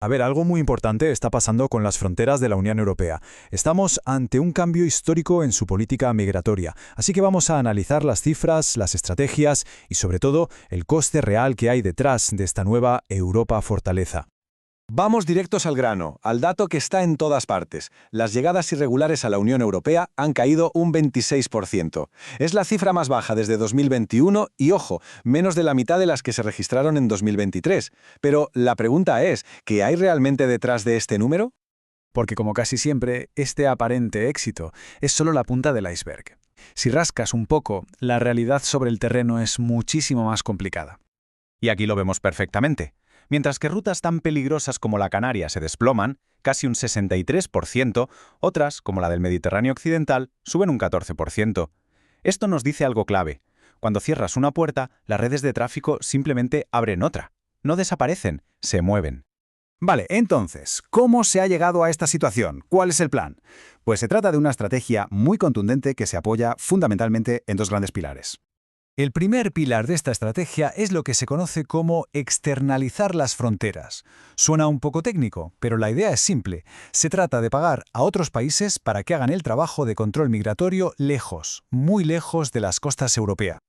A ver, algo muy importante está pasando con las fronteras de la Unión Europea. Estamos ante un cambio histórico en su política migratoria, así que vamos a analizar las cifras, las estrategias y sobre todo el coste real que hay detrás de esta nueva Europa fortaleza. Vamos directos al grano, al dato que está en todas partes. Las llegadas irregulares a la Unión Europea han caído un 26%. Es la cifra más baja desde 2021 y, ojo, menos de la mitad de las que se registraron en 2023. Pero la pregunta es, ¿qué hay realmente detrás de este número? Porque como casi siempre, este aparente éxito es solo la punta del iceberg. Si rascas un poco, la realidad sobre el terreno es muchísimo más complicada. Y aquí lo vemos perfectamente. Mientras que rutas tan peligrosas como la Canaria se desploman, casi un 63%, otras, como la del Mediterráneo occidental, suben un 14%. Esto nos dice algo clave. Cuando cierras una puerta, las redes de tráfico simplemente abren otra. No desaparecen, se mueven. Vale, entonces, ¿cómo se ha llegado a esta situación? ¿Cuál es el plan? Pues se trata de una estrategia muy contundente que se apoya fundamentalmente en dos grandes pilares. El primer pilar de esta estrategia es lo que se conoce como externalizar las fronteras. Suena un poco técnico, pero la idea es simple. Se trata de pagar a otros países para que hagan el trabajo de control migratorio lejos, muy lejos de las costas europeas.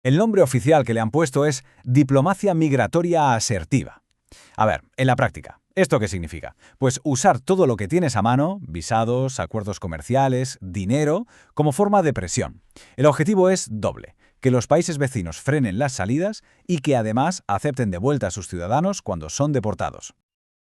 El nombre oficial que le han puesto es diplomacia migratoria asertiva. A ver, en la práctica, ¿esto qué significa? Pues usar todo lo que tienes a mano, visados, acuerdos comerciales, dinero, como forma de presión. El objetivo es doble: que los países vecinos frenen las salidas y que además acepten de vuelta a sus ciudadanos cuando son deportados.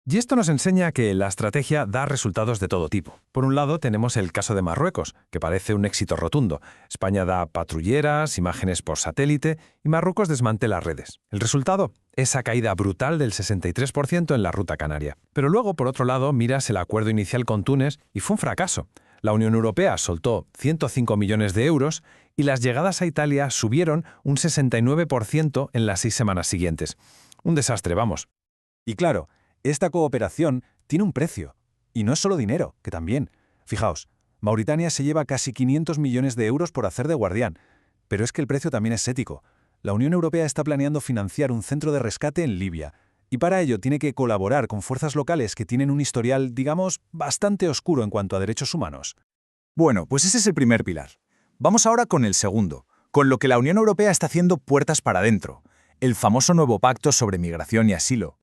Y esto nos enseña que la estrategia da resultados de todo tipo. Por un lado tenemos el caso de Marruecos, que parece un éxito rotundo. España da patrulleras, imágenes por satélite y Marruecos desmantela redes. El resultado, esa caída brutal del 63% en la ruta canaria. Pero luego, por otro lado, miras el acuerdo inicial con Túnez y fue un fracaso. La Unión Europea soltó 105 millones de euros y las llegadas a Italia subieron un 69% en las 6 semanas siguientes. Un desastre, vamos. Y claro, esta cooperación tiene un precio. Y no es solo dinero, que también. Fijaos, Mauritania se lleva casi 500 millones de euros por hacer de guardián. Pero es que el precio también es ético. La Unión Europea está planeando financiar un centro de rescate en Libia. Y para ello tiene que colaborar con fuerzas locales que tienen un historial, digamos, bastante oscuro en cuanto a derechos humanos. Bueno, pues ese es el primer pilar. Vamos ahora con el segundo, con lo que la Unión Europea está haciendo puertas para adentro, el famoso nuevo pacto sobre migración y asilo.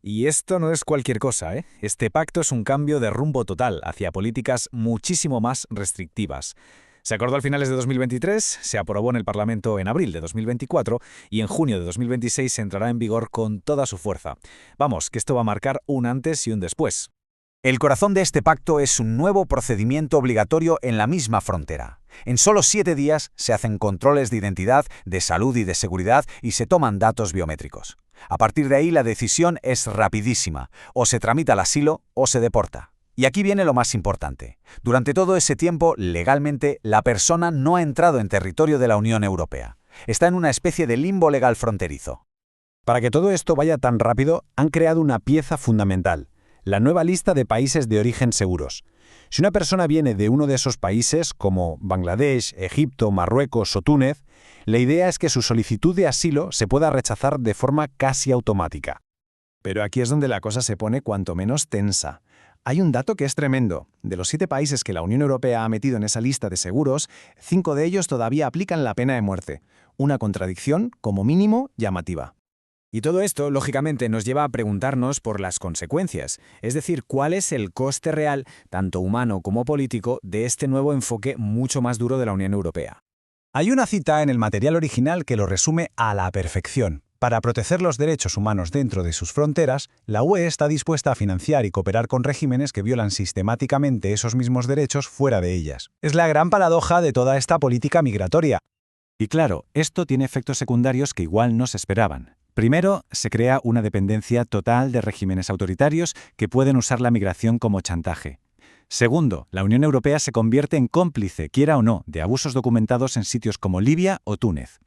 Y esto no es cualquier cosa, ¿eh? Este pacto es un cambio de rumbo total hacia políticas muchísimo más restrictivas. Se acordó a finales de 2023, se aprobó en el Parlamento en abril de 2024 y en junio de 2026 se entrará en vigor con toda su fuerza. Vamos, que esto va a marcar un antes y un después. El corazón de este pacto es un nuevo procedimiento obligatorio en la misma frontera. En solo 7 días se hacen controles de identidad, de salud y de seguridad y se toman datos biométricos. A partir de ahí la decisión es rapidísima. O se tramita el asilo o se deporta. Y aquí viene lo más importante. Durante todo ese tiempo, legalmente, la persona no ha entrado en territorio de la Unión Europea. Está en una especie de limbo legal fronterizo. Para que todo esto vaya tan rápido, han creado una pieza fundamental: la nueva lista de países de origen seguros. Si una persona viene de uno de esos países, como Bangladesh, Egipto, Marruecos o Túnez, la idea es que su solicitud de asilo se pueda rechazar de forma casi automática. Pero aquí es donde la cosa se pone cuanto menos tensa. Hay un dato que es tremendo. De los 7 países que la Unión Europea ha metido en esa lista de seguros, 5 de ellos todavía aplican la pena de muerte. Una contradicción, como mínimo, llamativa. Y todo esto, lógicamente, nos lleva a preguntarnos por las consecuencias, es decir, cuál es el coste real, tanto humano como político, de este nuevo enfoque mucho más duro de la Unión Europea. Hay una cita en el material original que lo resume a la perfección. Para proteger los derechos humanos dentro de sus fronteras, la UE está dispuesta a financiar y cooperar con regímenes que violan sistemáticamente esos mismos derechos fuera de ellas. Es la gran paradoja de toda esta política migratoria. Y claro, esto tiene efectos secundarios que igual no se esperaban. Primero, se crea una dependencia total de regímenes autoritarios que pueden usar la migración como chantaje. Segundo, la Unión Europea se convierte en cómplice, quiera o no, de abusos documentados en sitios como Libia o Túnez.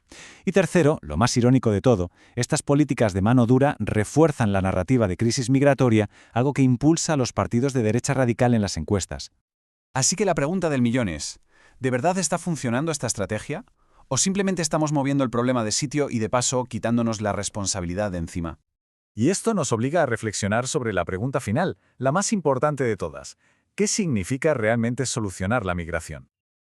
Y tercero, lo más irónico de todo, estas políticas de mano dura refuerzan la narrativa de crisis migratoria, algo que impulsa a los partidos de derecha radical en las encuestas. Así que la pregunta del millón es: ¿de verdad está funcionando esta estrategia? ¿O simplemente estamos moviendo el problema de sitio y de paso quitándonos la responsabilidad de encima? Y esto nos obliga a reflexionar sobre la pregunta final, la más importante de todas. ¿Qué significa realmente solucionar la migración?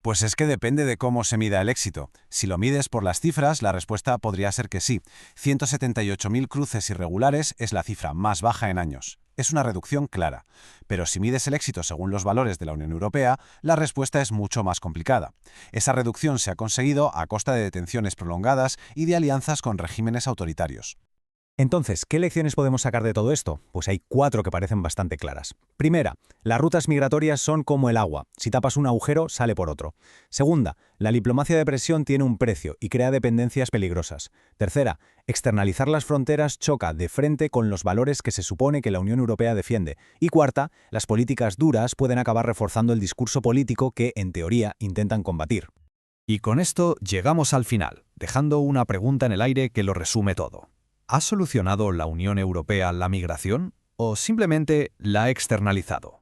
Pues es que depende de cómo se mida el éxito. Si lo mides por las cifras, la respuesta podría ser que sí. 178.000 cruces irregulares es la cifra más baja en años. Es una reducción clara. Pero si mides el éxito según los valores de la Unión Europea, la respuesta es mucho más complicada. Esa reducción se ha conseguido a costa de detenciones prolongadas y de alianzas con regímenes autoritarios. Entonces, ¿qué lecciones podemos sacar de todo esto? Pues hay 4 que parecen bastante claras. Primera, las rutas migratorias son como el agua. Si tapas un agujero, sale por otro. Segunda, la diplomacia de presión tiene un precio y crea dependencias peligrosas. Tercera, externalizar las fronteras choca de frente con los valores que se supone que la Unión Europea defiende. Y cuarta, las políticas duras pueden acabar reforzando el discurso político que, en teoría, intentan combatir. Y con esto llegamos al final, dejando una pregunta en el aire que lo resume todo. ¿Ha solucionado la Unión Europea la migración o simplemente la ha externalizado?